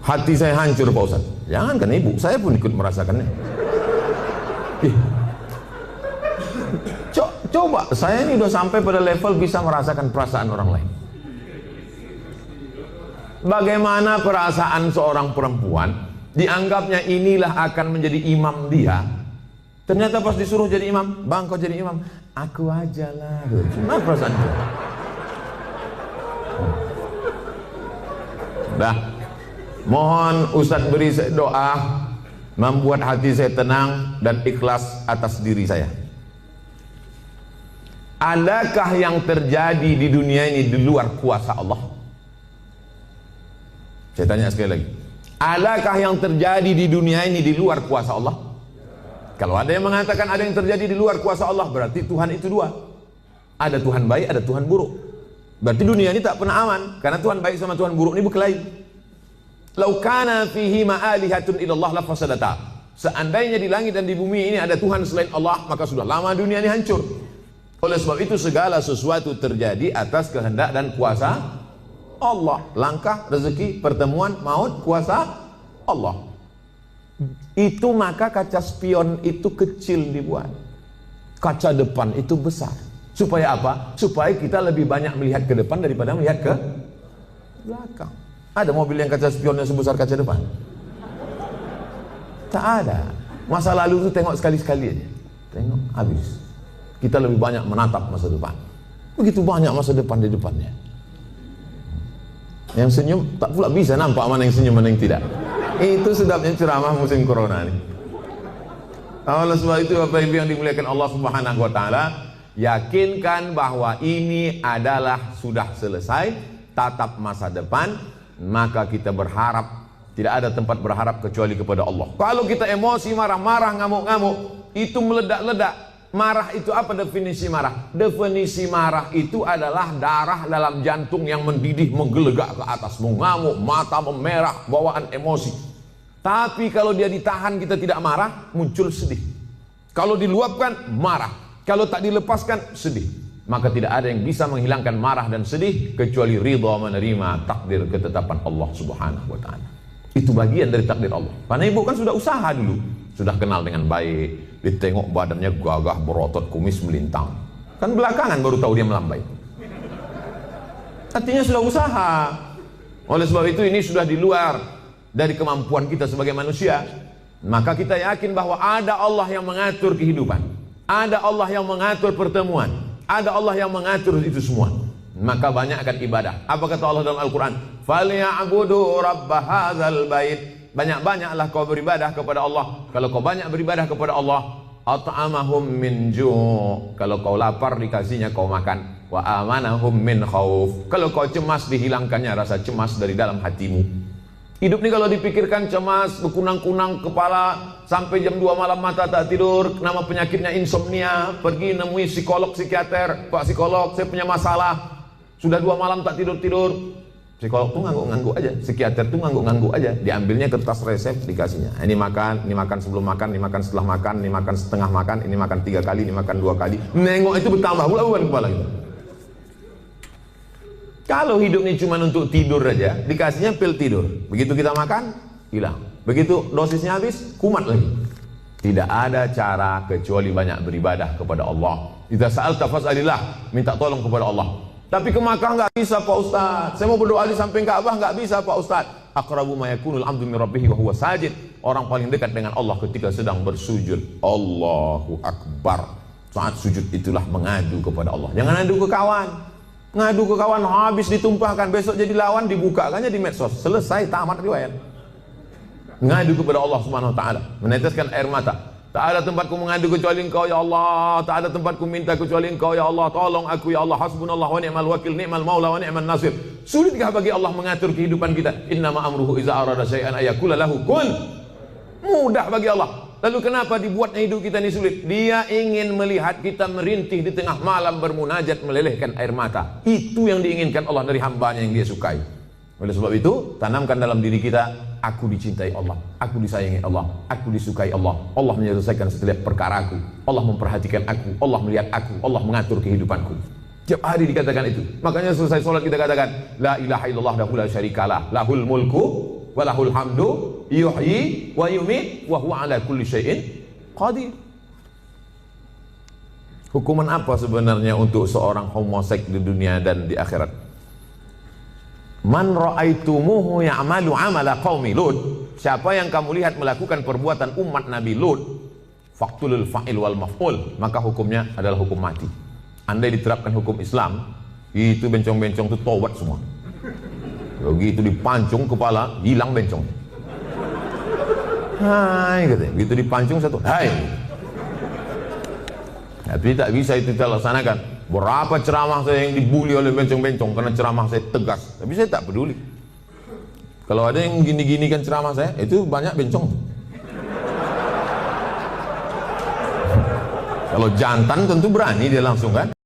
Hati saya hancur Pak Ustaz. Jangankan ibu, saya pun ikut merasakannya. Coba, saya ini udah sampai pada level bisa merasakan perasaan orang lain. Bagaimana perasaan seorang perempuan, dianggapnya inilah akan menjadi imam dia. Ternyata pas disuruh jadi imam, bang kau jadi imam, aku aja lah. Gimana perasaan itu? Dah, mohon Ustaz beri doa membuat hati saya tenang dan ikhlas atas diri saya. Adakah yang terjadi di dunia ini di luar kuasa Allah? Saya tanya sekali lagi, adakah yang terjadi di dunia ini di luar kuasa Allah? Kalau ada yang mengatakan ada yang terjadi di luar kuasa Allah, berarti Tuhan itu dua. Ada Tuhan baik, ada Tuhan buruk. Berarti dunia ini tak pernah aman, karena Tuhan baik sama Tuhan buruk ini berkelahi. Lau kana fihi ma'alihatun illallah la fasadata. Seandainya di langit dan di bumi ini ada Tuhan selain Allah, maka sudah lama dunia ini hancur. Oleh sebab itu segala sesuatu terjadi atas kehendak dan kuasa Allah. Langkah, rezeki, pertemuan, maut, kuasa Allah. Itu maka kaca spion itu kecil dibuat, kaca depan itu besar. Supaya apa? Supaya kita lebih banyak melihat ke depan daripada melihat ke belakang. Ada mobil yang kaca spionnya sebesar kaca depan? Tak ada. Masa lalu itu tengok sekali-sekali aja, tengok habis. Kita lebih banyak menatap masa depan. Begitu banyak masa depan di depannya. Yang senyum tak pula bisa nampak mana yang senyum mana yang tidak. Itu sedapnya ceramah musim corona ini. Oleh sebab itu Bapak Ibu yang dimuliakan Allah Subhanahu wa taala, yakinkan bahwa ini adalah sudah selesai, tatap masa depan, maka kita berharap, tidak ada tempat berharap kecuali kepada Allah. Kalau kita emosi, marah-marah, ngamuk-ngamuk, itu meledak-ledak. Marah itu apa definisi marah? Definisi marah itu adalah darah dalam jantung yang mendidih, menggelegak ke atas, mengamuk, mata memerah, bawaan emosi. Tapi kalau dia ditahan, kita tidak marah, muncul sedih. Kalau diluapkan, marah. Kalau tak dilepaskan, sedih. Maka tidak ada yang bisa menghilangkan marah dan sedih kecuali ridha menerima takdir ketetapan Allah Subhanahu wa taala. Itu bagian dari takdir Allah. Karena ibu kan sudah usaha dulu, sudah kenal dengan baik. Ditengok badannya gagah berotot, kumis melintang. Kan belakangan baru tahu dia melambai. Artinya sudah usaha. Oleh sebab itu ini sudah di luar dari kemampuan kita sebagai manusia. Maka kita yakin bahwa ada Allah yang mengatur kehidupan, ada Allah yang mengatur pertemuan, ada Allah yang mengatur itu semua. Maka banyakkan ibadah. Apa kata Allah dalam Al-Quran? Falyabudu rabb hadzal bait. Banyak-banyaklah kau beribadah kepada Allah. Kalau kau banyak beribadah kepada Allah, at'amahum min ju'. Kalau kau lapar dikasihnya kau makan. Wa amanahum min khauf. Kalau kau cemas dihilangkannya rasa cemas dari dalam hatimu. Hidup ini kalau dipikirkan cemas, berkunang-kunang kepala, sampai jam 2 malam mata tak tidur, nama penyakitnya insomnia, pergi nemui psikolog, psikiater, Pak psikolog, saya punya masalah, sudah 2 malam tak tidur-tidur. Psikolog tuh ngangguk-ngangguk aja, psikiater tuh ngangguk-ngangguk aja, diambilnya kertas resep dikasihnya. Ini makan sebelum makan, ini makan setelah makan, ini makan setengah makan, ini makan 3 kali, ini makan 2 kali. Nengok itu bertambah pula beban kepala kita. Kalau hidup ini cuma untuk tidur aja, dikasihnya pil tidur. Begitu kita makan, hilang. Begitu dosisnya habis, kumat lagi. Tidak ada cara kecuali banyak beribadah kepada Allah. Idza sa'alta fas'alillah, minta tolong kepada Allah. Tapi ke Makkah nggak bisa Pak Ustaz. Saya mau berdoa di samping Ka'bah nggak bisa Pak Ustaz. Aqrabu ma yakunul 'abdu min rabbih wa huwa sajid. Orang paling dekat dengan Allah ketika sedang bersujud. Allahu Akbar. Saat sujud itulah mengadu kepada Allah. Jangan adu ke kawan. Ngadu ke kawan habis ditumpahkan, besok jadi lawan dibukakannya di medsos. Selesai, tamat riwayat. Ngadu kepada Allah Subhanahu wa taala, meneteskan air mata. Tak ada tempatku mengadu kecuali Engkau ya Allah, tak ada tempatku minta kecuali Engkau ya Allah, tolong aku ya Allah, hasbunallah wa ni'mal wakil, ni'mal maula wa ni'man nasir. Sulitkah bagi Allah mengatur kehidupan kita? Innama amruhu iza arada syai'an ayakula lahu kun. Mudah bagi Allah. Lalu kenapa dibuatnya hidup kita ini sulit? Dia ingin melihat kita merintih di tengah malam bermunajat melelehkan air mata. Itu yang diinginkan Allah dari hambanya yang dia sukai. Oleh sebab itu, tanamkan dalam diri kita, aku dicintai Allah, aku disayangi Allah, aku disukai Allah. Allah menyelesaikan setiap perkaraku, Allah memperhatikan aku, Allah melihat aku, Allah mengatur kehidupanku. Tiap hari dikatakan itu. Makanya selesai sholat kita katakan, la ilaha illallah dahu la syarikalah, lahul mulku walahul hamdu yuhyi wa yumit wa huwa ala kulli syai'in qadir. Hukuman apa sebenarnya untuk seorang homoseks di dunia dan di akhirat? Man ra'aitumuhu ya'malu amala qaumi Lut. Siapa yang kamu lihat melakukan perbuatan umat Nabi Lut, faqtulul fa'il wal maf'ul, maka hukumnya adalah hukum mati. Andai diterapkan hukum Islam, itu bencong-bencong itu tobat semua. Begitu dipancung kepala, hilang bencong. Hai, katanya. Begitu dipancung satu, hai. Tapi tak bisa itu kita laksanakan. Berapa ceramah saya yang dibully oleh bencong-bencong karena ceramah saya tegas. Tapi saya tak peduli. Kalau ada yang gini-gini kan ceramah saya, itu banyak bencong. Kalau jantan tentu berani dia langsung kan.